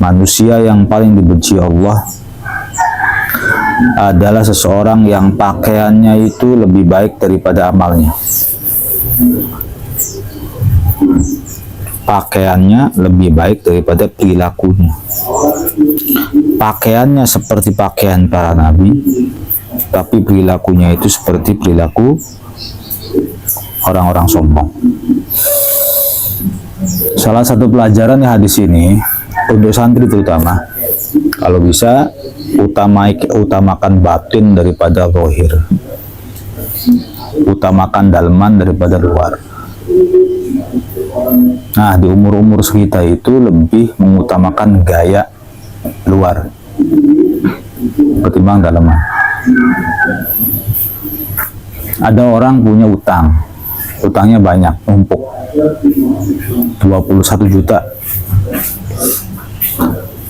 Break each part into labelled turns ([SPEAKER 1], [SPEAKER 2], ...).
[SPEAKER 1] Manusia yang paling dibenci Allah adalah seseorang yang pakaiannya itu lebih baik daripada amalnya. Pakaiannya lebih baik daripada perilakunya. Pakaiannya seperti pakaian para nabi, tapi perilakunya itu seperti perilaku orang-orang sombong. Salah satu pelajaran di hadis ini untuk santri terutama, kalau bisa utamakan batin daripada zahir, utamakan dalaman daripada luar. Nah, di umur-umur kita itu lebih mengutamakan gaya luar ketimbang dalaman. Ada orang punya utangnya banyak, numpuk 21 juta.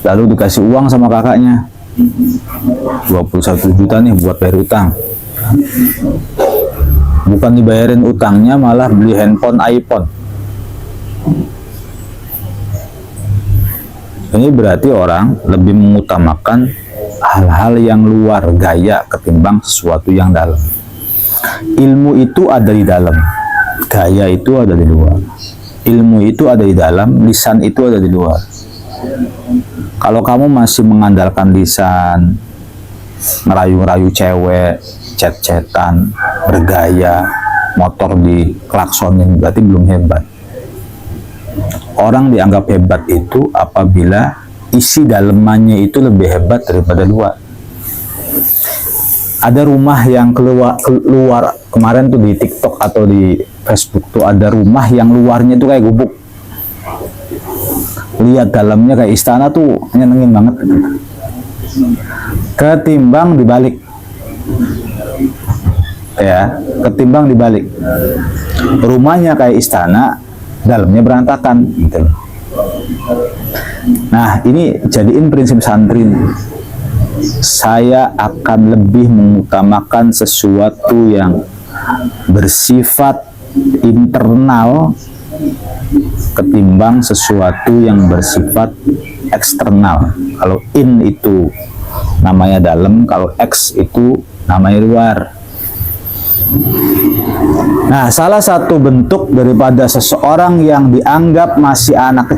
[SPEAKER 1] Lalu dikasih uang sama kakaknya 21 juta nih buat bayar utang. Bukan dibayarin utangnya, malah beli handphone iPhone. Ini berarti orang lebih mengutamakan hal-hal yang luar gaya ketimbang sesuatu yang dalam. Ilmu itu ada di dalam, gaya itu ada di luar. Ilmu itu ada di dalam, lisan itu ada di luar. Kalau kamu masih mengandalkan lisan, ngerayu-ngerayu cewek, chat-chatan, bergaya, motor diklaksonin, berarti belum hebat. Orang dianggap hebat itu apabila isi dalemannya itu lebih hebat daripada luar. Ada rumah yang keluar kemarin tuh di TikTok atau di Facebook tuh, ada rumah yang luarnya tuh kayak gubuk, lihat dalamnya kayak istana tuh, nyenengin banget. Ketimbang dibalik, ya, ketimbang dibalik, rumahnya kayak istana, dalamnya berantakan gitu. Nah, ini jadiin prinsip santri. Saya akan lebih mengutamakan sesuatu yang bersifat internal ketimbang sesuatu yang bersifat eksternal. Kalau in itu namanya dalam, kalau ex itu namanya luar. Nah, salah satu bentuk daripada seseorang yang dianggap masih anak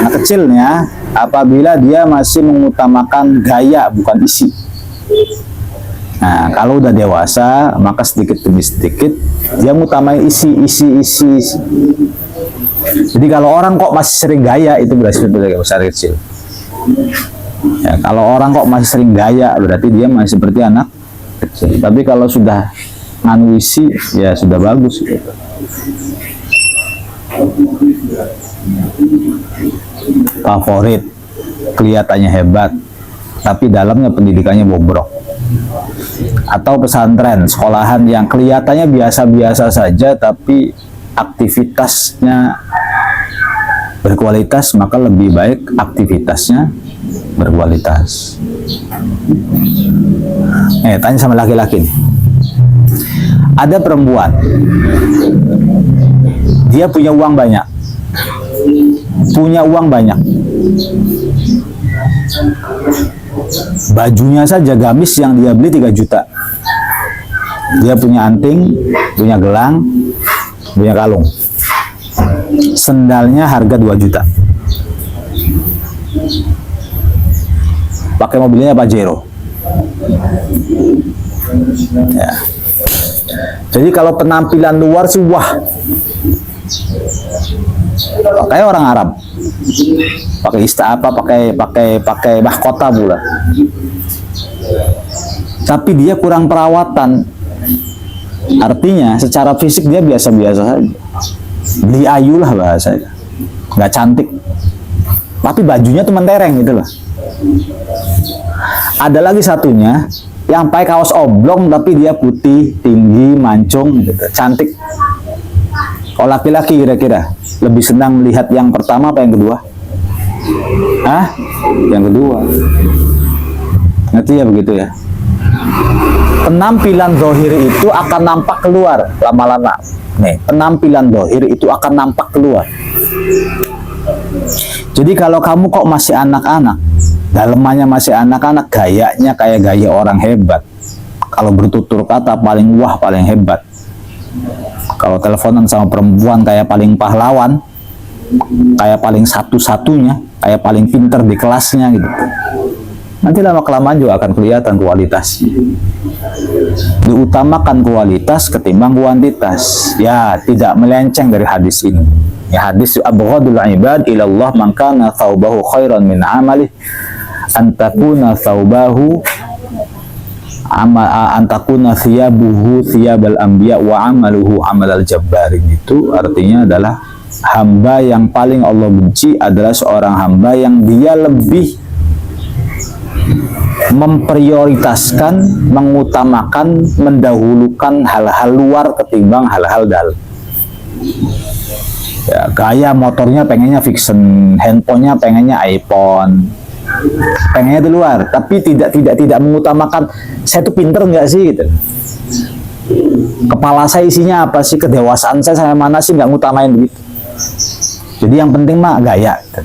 [SPEAKER 1] kecilnya, apabila dia masih mengutamakan gaya bukan isi. Nah, kalau udah dewasa, maka sedikit demi sedikit dia mengutamai isi. Jadi kalau orang kok masih sering gaya, itu berarti sebagai besar kecil. Ya, kalau orang kok masih sering gaya, berarti dia masih seperti anak kecil. Tapi kalau sudah nganu isi, ya sudah bagus gitu. Favorit, kelihatannya hebat, tapi dalamnya pendidikannya bobrok. Atau pesantren, sekolahan yang kelihatannya biasa-biasa saja, tapi aktivitasnya berkualitas, maka lebih baik aktivitasnya berkualitas. Tanya sama laki-laki nih. Ada perempuan, dia punya uang banyak, bajunya saja gamis yang dia beli 3 juta. Dia punya anting, punya gelang, punya kalung. Sendalnya harga 2 juta. Pakai mobilnya Pajero. Ya. Jadi kalau penampilan luar sih wah, kayak orang Arab, pakai mahkota pula. Tapi dia kurang perawatan, artinya secara fisik dia biasa-biasa saja, beli ayu lah bahasanya, nggak cantik, tapi bajunya tuh mentereng gitu lah. Ada lagi satunya yang pakai kaos oblong tapi dia putih, tinggi, mancung, gitu, cantik. Kalau laki-laki kira-kira lebih senang melihat yang pertama apa yang kedua? Yang kedua. Ngerti ya begitu ya? Penampilan zahir itu akan nampak keluar lama-lama. Nih, penampilan zahir itu akan nampak keluar. Jadi kalau kamu kok masih anak-anak, dalemannya masih anak-anak, gayanya kayak gaya orang hebat. Kalau bertutur kata paling wah, paling hebat. Kalau teleponan sama perempuan kayak paling pahlawan, kayak paling satu-satunya, kayak paling pinter di kelasnya gitu. Nanti lama-kelamaan juga akan kelihatan kualitasnya. Diutamakan kualitas ketimbang kuantitas. Ya, tidak melenceng dari hadis ini. Ya, hadis abghadul ibad ilallah man kana thawbahu khairan min amalih antakuna thawbahu antakuna thiyabuhu thiyabal anbiya wa amaluhu amalal jabbarin. Itu artinya adalah hamba yang paling Allah benci adalah seorang hamba yang dia lebih memprioritaskan, mengutamakan, mendahulukan hal-hal luar ketimbang hal-hal dalam. Ya, gaya motornya pengennya Vixen, handphonenya pengennya iPhone, pengennya di luar, tapi tidak mengutamakan saya tuh pinter nggak sih gitu. Kepala saya isinya apa sih, kedewasaan saya sampai mana sih, nggak ngutamain begitu. Jadi yang penting mah gaya gitu.